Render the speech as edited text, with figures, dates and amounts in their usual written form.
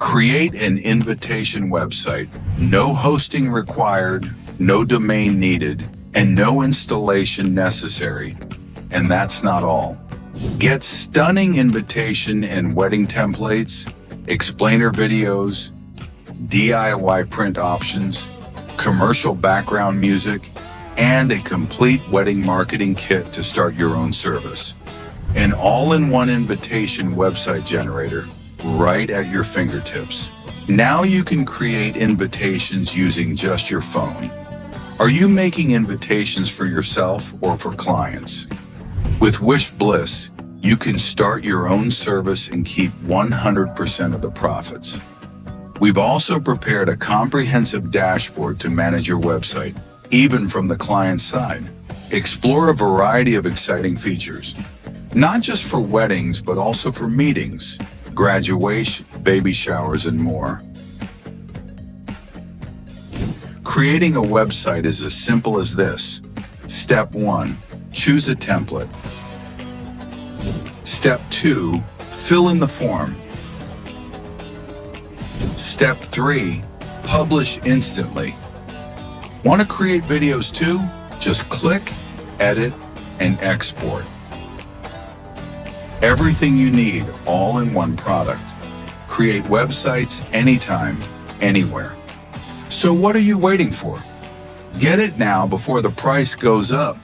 Create an invitation website. No hosting required, no domain needed, and no installation necessary. And that's not all. Get stunning invitation and wedding templates, explainer videos, DIY print options, commercial background music, and a complete wedding marketing kit to start your own service. An all-in-one invitation website generator right at your fingertips. Now you can create invitations using just your phone. Are you making invitations for yourself or for clients? With WishBliss, you can start your own service and keep 100% of the profits. We've also prepared a comprehensive dashboard to manage your website, even from the client's side. Explore a variety of exciting features, not just for weddings, but also for meetings, graduation, baby showers, and more. Creating a website is as simple as this. Step 1, choose a template. Step 2, fill in the form. Step 3, publish instantly. Want to create videos too? Just click, edit, and export. Everything you need, all in one product. Create websites anytime, anywhere. So what are you waiting for? Get it now before the price goes up.